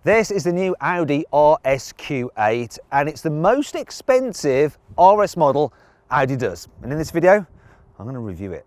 This is the new Audi RSQ8 and it's the most expensive RS model Audi does. And in this video, I'm going to review it.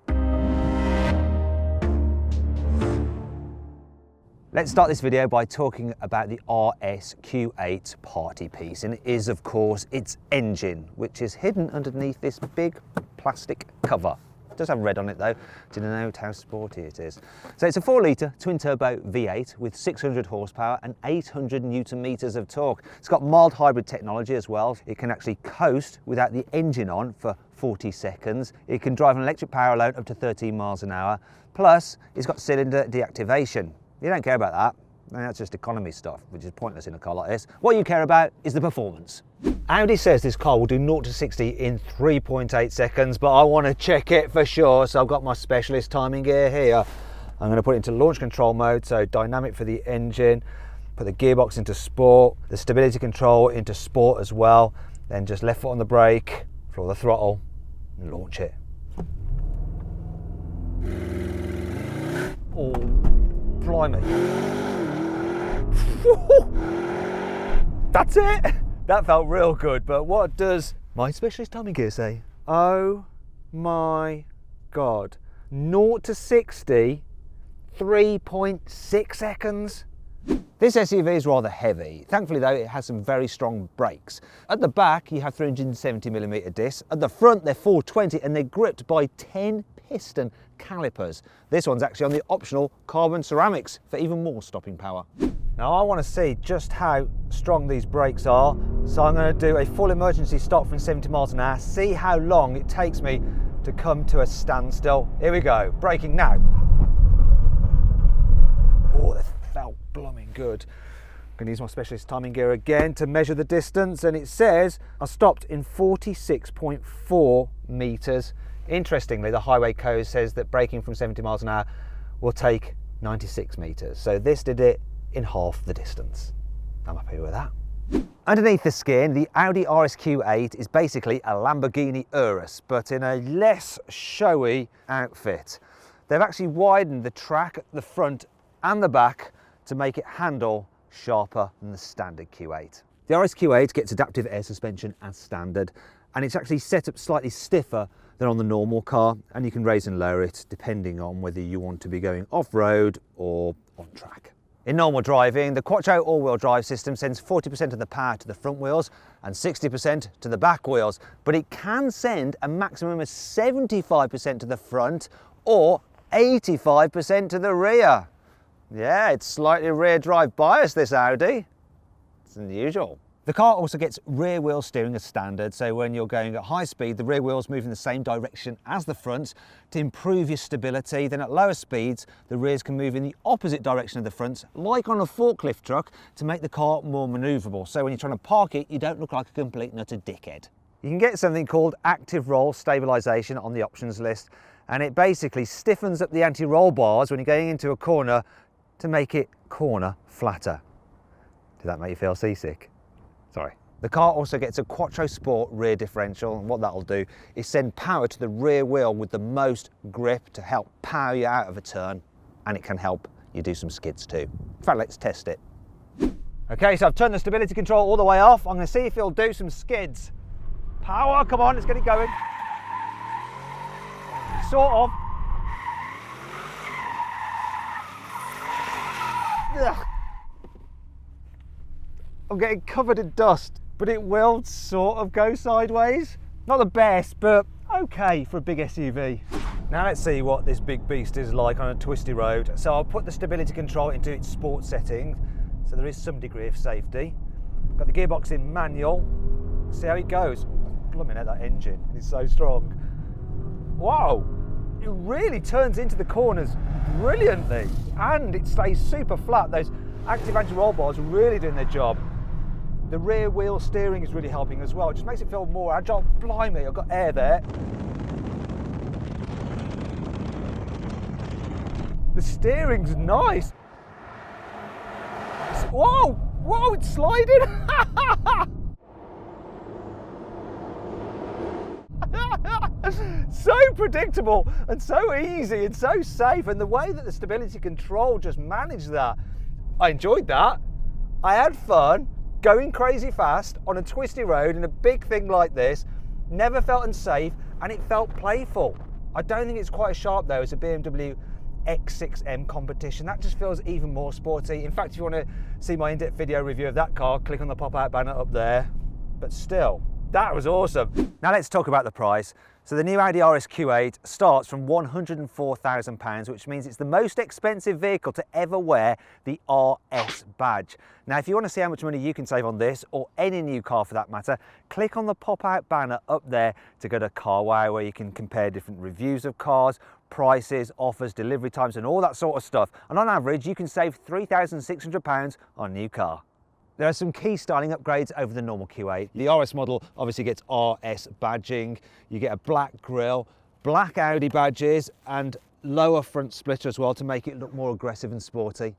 Let's start this video by talking about the RSQ8 party piece, and it is of course its engine, which is hidden underneath this big plastic cover. It does have red on it though, to denote how sporty it is. So it's a 4-litre twin-turbo V8 with 600 horsepower and 800 newton meters of torque. It's got mild hybrid technology as well. It can actually coast without the engine on for 40 seconds. It can drive an electric power alone up to 13 miles an hour. Plus, it's got cylinder deactivation. You don't care about that. I mean, that's just economy stuff, which is pointless in a car like this. What you care about is the performance. Audi says this car will do 0 to 60 in 3.8 seconds, but I want to check it for sure. So I've got my specialist timing gear here. I'm going to put it into launch control mode, so dynamic for the engine, put the gearbox into sport, the stability control into sport as well, then just left foot on the brake, floor the throttle, and launch it. Oh, blimey. That's it. That felt real good, but what does my specialist timing gear say? Oh my God. 0 to 60, 3.6 seconds. This SUV is rather heavy. Thankfully though, it has some very strong brakes. At the back, you have 370mm discs. At the front, they're 420 and they're gripped by 10 piston calipers. This one's actually on the optional carbon ceramics for even more stopping power. Now I want to see just how strong these brakes are, so I'm going to do a full emergency stop from 70 miles an hour, see how long it takes me to come to a standstill. Here we go, braking now. Oh, that felt blooming good. I'm going to use my specialist timing gear again to measure the distance, and it says I stopped in 46.4 meters. Interestingly, the highway code says that braking from 70 miles an hour will take 96 meters. So this did it in half the distance. I'm happy with that. Underneath the skin, the Audi RSQ8 is basically a Lamborghini Urus, but in a less showy outfit. They've actually widened the track at the front and the back to make it handle sharper than the standard Q8. The RSQ8 gets adaptive air suspension as standard, and it's actually set up slightly stiffer than on the normal car, and you can raise and lower it depending on whether you want to be going off-road or on track. In normal driving, the Quattro all-wheel drive system sends 40% of the power to the front wheels and 60% to the back wheels, but it can send a maximum of 75% to the front or 85% to the rear. Yeah, it's slightly rear drive biased, this Audi. It's unusual. The car also gets rear wheel steering as standard, so when you're going at high speed, the rear wheels move in the same direction as the front to improve your stability. Then at lower speeds, the rears can move in the opposite direction of the fronts, like on a forklift truck, to make the car more manoeuvrable. So when you're trying to park it, you don't look like a complete nutter dickhead. You can get something called active roll stabilization on the options list, and it basically stiffens up the anti-roll bars when you're going into a corner to make it corner flatter. Did that make you feel seasick? Sorry. The car also gets a Quattro Sport rear differential, and what that'll do is send power to the rear wheel with the most grip to help power you out of a turn, and it can help you do some skids too. In fact, let's test it. Okay, so I've turned the stability control all the way off. I'm going to see if it'll do some skids. Power, come on, let's get it going. Sort of. Ugh. I'm getting covered in dust, but it will sort of go sideways. Not the best, but okay for a big SUV. Now let's see what this big beast is like on a twisty road. So I'll put the stability control into its sport setting, so there is some degree of safety. Got the gearbox in manual. See how it goes. Blooming at that engine, it's so strong. Wow, it really turns into the corners brilliantly, and it stays super flat. Those active anti-roll bars are really doing their job. The rear wheel steering is really helping as well. It just makes it feel more agile. Blimey, I've got air there. The steering's nice. Whoa, whoa, it's sliding. So predictable and so easy and so safe, and the way that the stability control just managed that, I enjoyed that. I had fun going crazy fast on a twisty road in a big thing like this. Never felt unsafe, and it felt playful. I don't think it's quite as sharp though as a BMW X6M competition. That just feels even more sporty. In fact, if you want to see my in-depth video review of that car, click on the pop-out banner up there. But still, that was awesome. Now let's talk about the price. So the new Audi RSQ8 starts from £104,000, which means it's the most expensive vehicle to ever wear the RS badge. Now, if you want to see how much money you can save on this, or any new car for that matter, click on the pop-out banner up there to go to CarWow, where you can compare different reviews of cars, prices, offers, delivery times, and all that sort of stuff. And on average, you can save £3,600 on a new car. There are some key styling upgrades over the normal Q8. The RS model obviously gets RS badging. You get a black grille, black Audi badges, and lower front splitter as well to make it look more aggressive and sporty.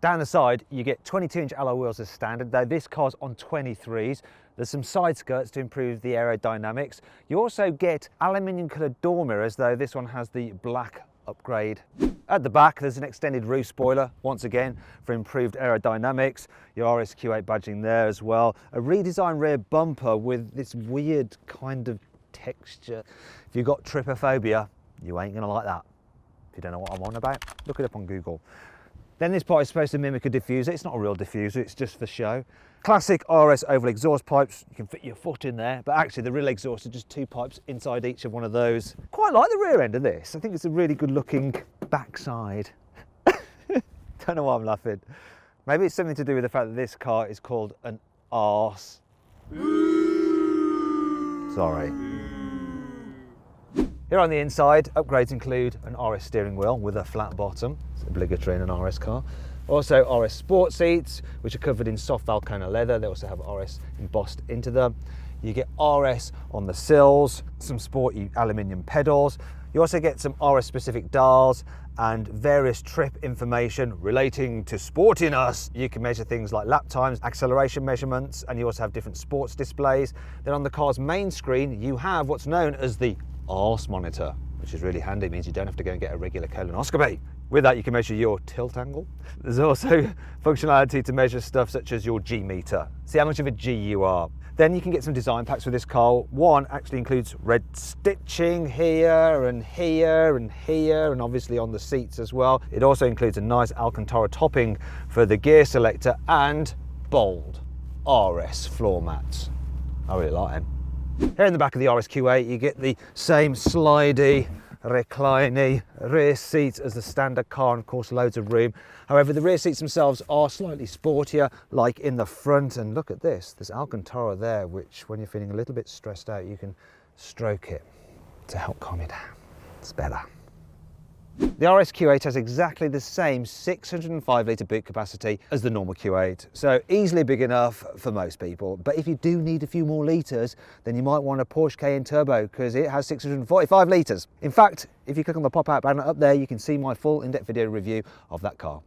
Down the side, you get 22-inch alloy wheels as standard, though this car's on 23s. There's some side skirts to improve the aerodynamics. You also get aluminium coloured door mirrors, though this one has the black upgrade. At the back, there's an extended roof spoiler, once again, for improved aerodynamics. Your RSQ8 badging there as well. A redesigned rear bumper with this weird kind of texture. If you've got trypophobia, you ain't gonna like that. If you don't know what I'm on about, look it up on Google. Then this part is supposed to mimic a diffuser. It's not a real diffuser, it's just for show. Classic RS oval exhaust pipes. You can fit your foot in there, but actually the real exhaust are just two pipes inside each of one of those. Quite like the rear end of this. I think it's a really good looking backside. Don't know why I'm laughing. Maybe it's something to do with the fact that this car is called an arse. Sorry. Here on the inside, upgrades include an RS steering wheel with a flat bottom. It's obligatory in an RS car. Also RS sport seats, which are covered in soft Valcona leather. They also have RS embossed into them. You get RS on the sills, some sporty aluminium pedals. You also get some RS specific dials and various trip information relating to sportiness. You can measure things like lap times, acceleration measurements, and you also have different sports displays. Then on the car's main screen, you have what's known as the arse monitor, which is really handy. It means you don't have to go and get a regular colonoscopy. With that, you can measure your tilt angle. There's also functionality to measure stuff such as your G meter. See how much of a G you are. Then you can get some design packs with this car. One actually includes red stitching here and here and here, and obviously on the seats as well. It also includes a nice Alcantara topping for the gear selector and bold RS floor mats. I really like them. Here in the back of the RSQ8, you get the same slidey, recliney rear seats as the standard car, and of course loads of room. However, the rear seats themselves are slightly sportier, like in the front. And look at this, there's Alcantara there, which when you're feeling a little bit stressed out, you can stroke it to help calm you down. It's better. The RSQ8 has exactly the same 605 litre boot capacity as the normal Q8, so easily big enough for most people. But if you do need a few more litres, then you might want a Porsche Cayenne Turbo, because it has 645 litres. In fact, if you click on the pop-out banner up there, you can see my full in-depth video review of that car.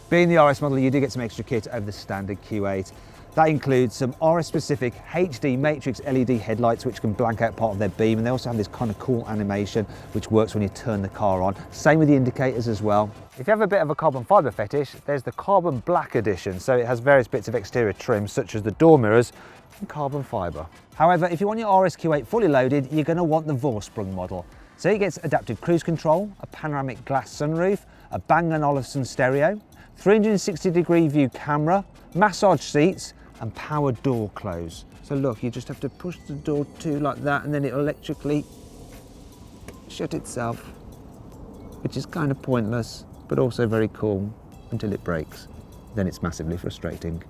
Being the RS model, you do get some extra kit over the standard Q8. That includes some RS-specific HD matrix LED headlights, which can blank out part of their beam, and they also have this kind of cool animation which works when you turn the car on. Same with the indicators as well. If you have a bit of a carbon fibre fetish, there's the carbon black edition, so it has various bits of exterior trim such as the door mirrors and carbon fibre. However, if you want your RSQ8 fully loaded, you're going to want the Vorsprung model. So it gets adaptive cruise control, a panoramic glass sunroof, a Bang & Olufsen stereo, 360-degree view camera, massage seats, and power door close. So look, you just have to push the door to like that, and then it'll electrically shut itself, which is kind of pointless, but also very cool until it breaks. Then it's massively frustrating.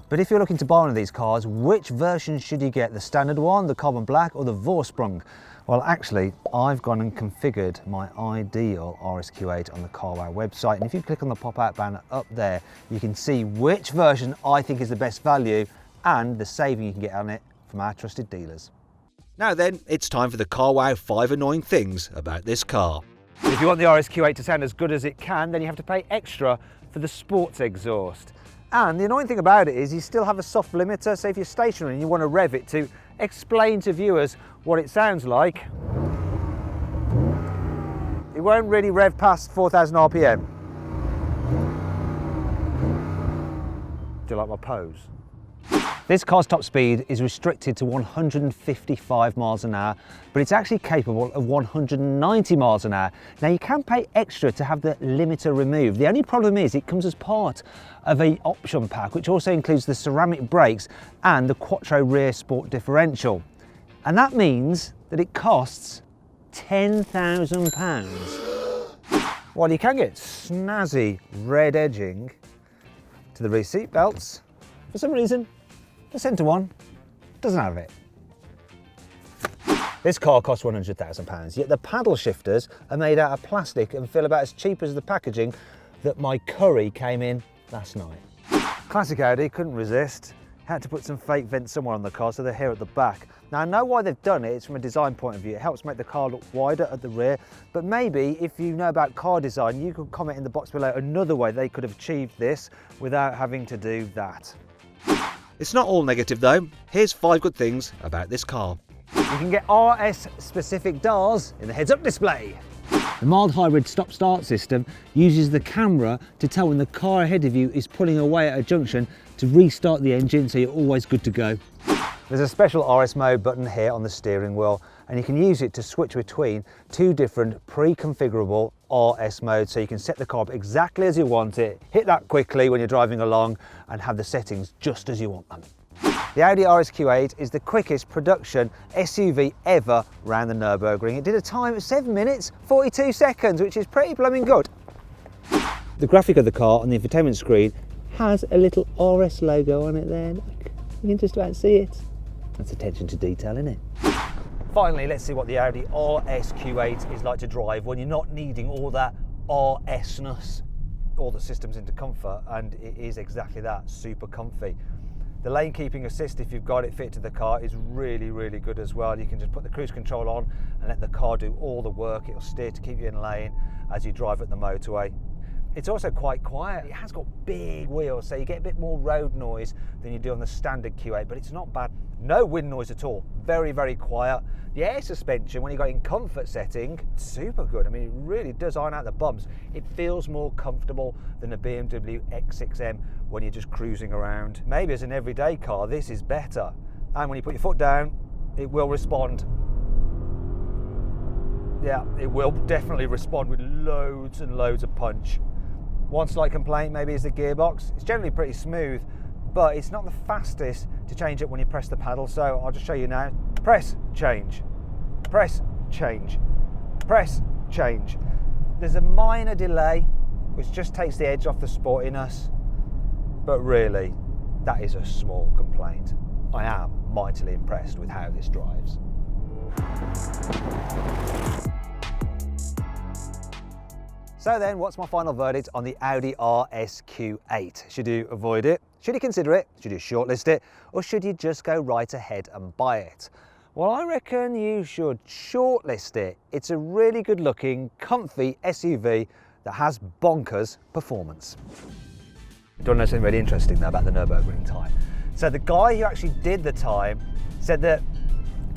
But if you're looking to buy one of these cars, which version should you get? The standard one, the carbon black, or the Vorsprung? Well, actually, I've gone and configured my ideal RSQ8 on the CarWow website, and if you click on the pop-out banner up there, you can see which version I think is the best value and the saving you can get on it from our trusted dealers. Now then, it's time for the CarWow 5 annoying things about this car. If you want the RSQ8 to sound as good as it can, then you have to pay extra for the sports exhaust. And the annoying thing about it is you still have a soft limiter, so if you're stationary and you want to rev it to explain to viewers what it sounds like, it won't really rev past 4,000 RPM. Do you like my pose? This car's top speed is restricted to 155 miles an hour, but it's actually capable of 190 miles an hour. Now you can pay extra to have the limiter removed. The only problem is it comes as part of an option pack, which also includes the ceramic brakes and the Quattro rear sport differential. And that means that it costs £10,000. Well, you can get snazzy red edging to the rear seat belts. For some reason, the centre one doesn't have it. This car costs £100,000, yet the paddle shifters are made out of plastic and feel about as cheap as the packaging that my curry came in last night. Classic Audi, couldn't resist. Had to put some fake vents somewhere on the car, so they're here at the back. Now I know why they've done it, it's from a design point of view. It helps make the car look wider at the rear, but maybe if you know about car design, you could comment in the box below another way they could have achieved this without having to do that. It's not all negative though. Here's 5 good things about this car. You can get RS specific dials in the heads-up display. The mild hybrid stop-start system uses the camera to tell when the car ahead of you is pulling away at a junction to restart the engine, so you're always good to go. There's a special RS mode button here on the steering wheel, and you can use it to switch between 2 different pre-configurable RS modes, so you can set the car up exactly as you want it, hit that quickly when you're driving along, and have the settings just as you want them. The Audi RSQ8 is the quickest production SUV ever round the Nürburgring. It did a time of 7 minutes, 42 seconds, which is pretty blooming good. The graphic of the car on the infotainment screen has a little RS logo on it there. Look, you can just about see it. That's attention to detail, isn't it? Finally, let's see what the Audi RSQ8 is like to drive when you're not needing all that RS-ness. All the systems into comfort, and it is exactly that, super comfy. The lane keeping assist, if you've got it fit to the car, is really, really good as well. You can just put the cruise control on and let the car do all the work. It'll steer to keep you in lane as you drive at the motorway. It's also quite quiet. It has got big wheels, so you get a bit more road noise than you do on the standard Q8, but it's not bad. No wind noise at all. Very, very quiet. The air suspension, when you got it in comfort setting, super good. I mean, it really does iron out the bumps. It feels more comfortable than a BMW X6M when you're just cruising around. Maybe as an everyday car, this is better. And when you put your foot down, it will respond. Yeah, it will definitely respond with loads and loads of punch. One slight complaint maybe is the gearbox. It's generally pretty smooth, but it's not the fastest to change it when you press the pedal, so I'll just show you now. Press, change, press, change, press, change. There's a minor delay, which just takes the edge off the sportiness, but really, that is a small complaint. I am mightily impressed with how this drives. So then, what's my final verdict on the Audi RSQ8? Should you avoid it? Should you consider it? Should you shortlist it? Or should you just go right ahead and buy it? Well, I reckon you should shortlist it. It's a really good looking, comfy SUV that has bonkers performance. Do you want to know something really interesting though about the Nürburgring time? So the guy who actually did the time said that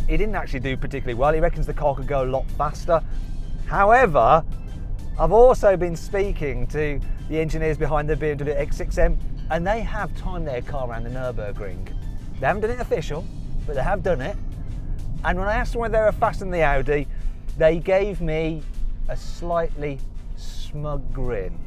he didn't actually do particularly well. He reckons the car could go a lot faster. However, I've also been speaking to the engineers behind the BMW X6M, and they have timed their car around the Nürburgring. They haven't done it official, but they have done it. And when I asked them whether they were faster than the Audi, they gave me a slightly smug grin.